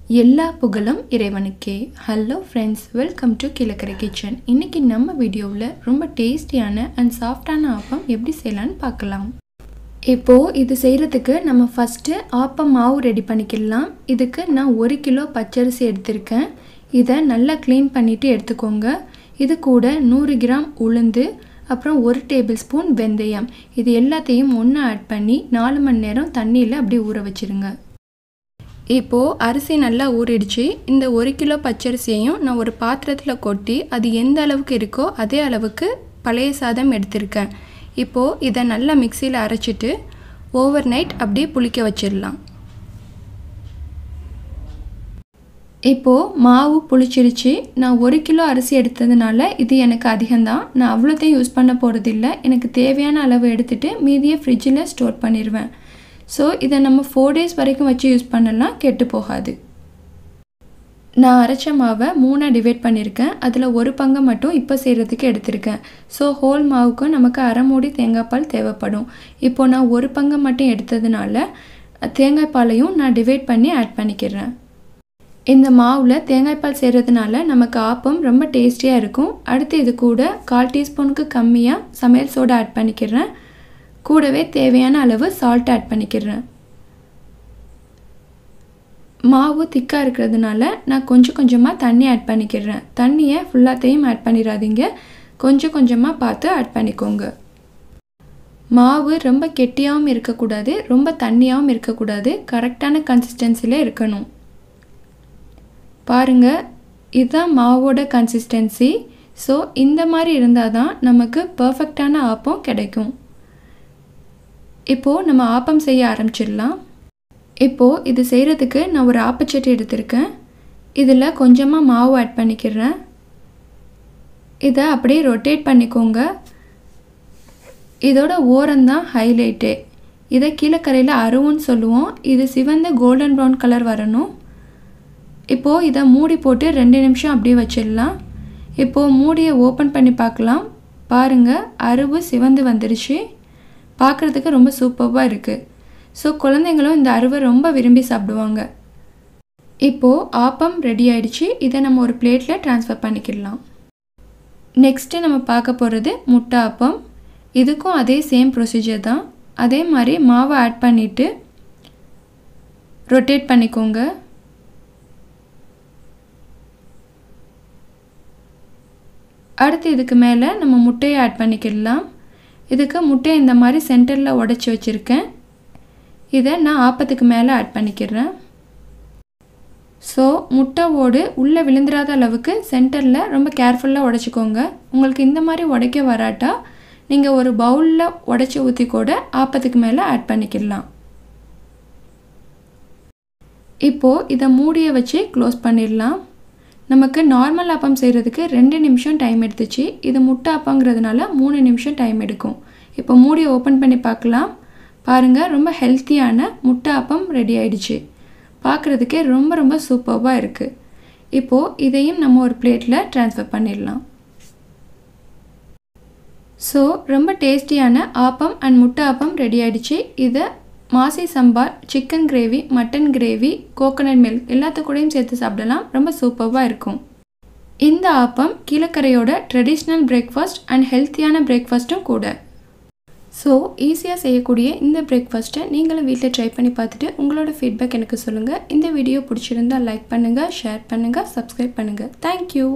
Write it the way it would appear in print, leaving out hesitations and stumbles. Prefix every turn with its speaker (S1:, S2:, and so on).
S1: எல்லா புகழும் இறைவனுக்கே. Hello friends, welcome to Kilakarai kitchen. இன்றைக்கி நம்ம வீடியோவில் ரொம்ப டேஸ்டியான அண்ட் சாஃப்டான ஆப்பம் எப்படி செய்யலான்னு பார்க்கலாம். இப்போது இது செய்கிறதுக்கு நம்ம ஃபஸ்ட்டு ஆப்பம் மாவு ரெடி பண்ணிக்கலாம். இதுக்கு நான் 1 கிலோ பச்சரிசி எடுத்திருக்கேன். இதை நல்லா க்ளீன் பண்ணிவிட்டு எடுத்துக்கோங்க. இது கூட 100 கிராம் உளுந்து, அப்புறம் 1 டேபிள் ஸ்பூன் வெந்தயம், இது எல்லாத்தையும் ஒன்றா ஆட் பண்ணி 4 மணி நேரம் தண்ணியில் அப்படி ஊற வச்சுருங்க. இப்போது அரிசி நல்லா ஊறிடுச்சு. இந்த 1 கிலோ பச்சரிசியையும் நான் ஒரு பாத்திரத்தில் கொட்டி அது எந்த அளவுக்கு இருக்கோ அதே அளவுக்கு பழைய சாதம் எடுத்திருக்கேன். இப்போது இதை நல்லா மிக்சியில் அரைச்சிட்டு ஓவர் நைட் அப்படியே புளிக்க வச்சிடலாம். இப்போது மாவு புளிச்சிருச்சு. நான் 1 கிலோ அரிசி எடுத்ததுனால இது எனக்கு அதிகம்தான். நான் அவ்வளோத்தையும் யூஸ் பண்ண போகிறதில்ல. எனக்கு தேவையான அளவு எடுத்துகிட்டு மீதியை ஃப்ரிட்ஜில் ஸ்டோர் பண்ணிடுவேன். ஸோ இதை நம்ம 4 days வரைக்கும் வச்சு யூஸ் பண்ணலாம், கெட்டு போகாது. நான் அரைச்ச மாவை 3 டிவைட் பண்ணியிருக்கேன். அதில் ஒரு பங்கை மட்டும் இப்போ செய்கிறதுக்கு எடுத்திருக்கேன். ஸோ ஹோல் மாவுக்கு நமக்கு அரை மூடி தேங்காய் பால் தேவைப்படும். இப்போது நான் ஒரு பங்கை மட்டும் எடுத்ததுனால தேங்காய் பாலையும் நான் டிவைட் பண்ணி ஆட் பண்ணிக்கிறேன். இந்த மாவில் தேங்காய் பால் செய்கிறதுனால நமக்கு ஆப்பம் ரொம்ப டேஸ்டியாக இருக்கும். அடுத்து இது கூட 1/4 டீஸ்பூனுக்கு கம்மியாக சமையல் சோடா ஆட் பண்ணிக்கிறேன். கூடவே தேவையான அளவு சால்ட் ஆட் பண்ணிக்கிறேன். மாவு திக்காக இருக்கிறதுனால நான் கொஞ்சம் கொஞ்சமாக தண்ணி ஆட் பண்ணிக்கிறேன். தண்ணியை ஃபுல்லாத்தையும் ஆட் பண்ணிடாதீங்க, கொஞ்சம் கொஞ்சமாக பார்த்து ஆட் பண்ணிக்கோங்க. மாவு ரொம்ப கெட்டியாகவும் இருக்கக்கூடாது, ரொம்ப தண்ணியாகவும் இருக்கக்கூடாது, கரெக்டான கன்சிஸ்டன்சியில் இருக்கணும். பாருங்கள், இதுதான் மாவோட கன்சிஸ்டன்சி. ஸோ இந்த மாதிரி இருந்தால் தான் நமக்கு பர்ஃபெக்டான ஆப்பம் கிடைக்கும். இப்போது நம்ம ஆப்பம் செய்ய ஆரம்பிச்சிடலாம். இப்போது இது செய்கிறதுக்கு நான் ஒரு ஆப்பச்சட்டி எடுத்திருக்கேன். இதில் கொஞ்சமாக மாவு ஆட் பண்ணிக்கிறேன். இதை அப்படியே ரொட்டேட் பண்ணிக்கோங்க. இதோட ஓரம்தான் ஹைலைட்டே. இதை கீழக்கரையில் அருவுன்னு சொல்லுவோம். இது சிவந்த கோல்டன் ப்ரௌன் கலர் வரணும். இப்போது இதை மூடி போட்டு 2 நிமிஷம் அப்படியே வச்சிடலாம். இப்போது மூடியை ஓப்பன் பண்ணி பார்க்கலாம். பாருங்கள், அருவு சிவந்து வந்துருச்சு. பார்க்குறதுக்கு ரொம்ப சூப்பராக இருக்குது. ஸோ குழந்தைங்களும் இந்த அருவை ரொம்ப விரும்பி சாப்பிடுவாங்க. இப்போது ஆப்பம் ரெடி ஆயிடுச்சு. இதை நம்ம ஒரு பிளேட்டில் ட்ரான்ஸ்ஃபர் பண்ணிக்கிடலாம். நெக்ஸ்ட்டு நம்ம பார்க்க போகிறது முட்டை ஆப்பம். இதுக்கும் அதே சேம் ப்ரொசீஜர் தான். அதே மாதிரி மாவை ஆட் பண்ணிவிட்டு ரொட்டேட் பண்ணிக்கோங்க. அடுத்து இதுக்கு மேலே நம்ம முட்டையை ஆட் பண்ணிக்கிடலாம். இதுக்கு முட்டையை இந்த மாதிரி சென்டரில் உடச்சி வச்சுருக்கேன். இதை நான் ஆப்பத்துக்கு மேலே ஆட் பண்ணிக்கிறேன். ஸோ முட்டை ஓடு உள்ளே விழுந்துடாத அளவுக்கு சென்டரில் ரொம்ப கேர்ஃபுல்லாக உடச்சிக்கோங்க. உங்களுக்கு இந்த மாதிரி உடைக்க வராட்டா நீங்கள் ஒரு பவுலில் உடச்சி ஊற்றி கூட ஆப்பத்துக்கு மேலே ஆட் பண்ணிக்கிடலாம். இப்போது இதை மூடியை வச்சு க்ளோஸ் பண்ணிடலாம். நமக்கு நார்மல் ஆப்பம் செய்கிறதுக்கு 2 நிமிஷம் டைம் எடுத்துச்சு. இது முட்டை ஆப்பங்கிறதுனால 3 நிமிஷம் டைம் எடுக்கும். இப்போ மூடியை ஓப்பன் பண்ணி பார்க்கலாம். பாருங்கள், ரொம்ப ஹெல்த்தியான முட்டை ஆப்பம் ரெடி ஆயிடுச்சு. பார்க்குறதுக்கே ரொம்ப ரொம்ப சூப்பராக இருக்குது. இப்போது இதையும் நம்ம ஒரு பிளேட்டில் ட்ரான்ஸ்ஃபர் பண்ணிடலாம். ஸோ ரொம்ப டேஸ்டியான ஆப்பம் அண்ட் முட்டை ஆப்பம் ரெடி ஆயிடுச்சு. இதை மாசி sambar, chicken gravy, mutton gravy, coconut milk எல்லாத்துக்கூடையும் சேர்த்து சாப்பிடலாம். ரொம்ப சூப்பராக இருக்கும். இந்த ஆப்பம் கீழக்கரையோட ட்ரெடிஷ்னல் பிரேக்ஃபாஸ்ட் அண்ட் ஹெல்த்தியான பிரேக்ஃபாஸ்ட்டும் கூட. ஸோ ஈஸியாக செய்யக்கூடிய இந்த பிரேக்ஃபாஸ்ட்டை நீங்களும் வீட்டில் ட்ரை பண்ணி பார்த்துட்டு உங்களோட ஃபீட்பேக் எனக்கு சொல்லுங்கள். இந்த வீடியோ பிடிச்சிருந்தால் லைக் பண்ணுங்கள், ஷேர் பண்ணுங்கள், சப்ஸ்கிரைப் பண்ணுங்கள். தேங்க்யூ.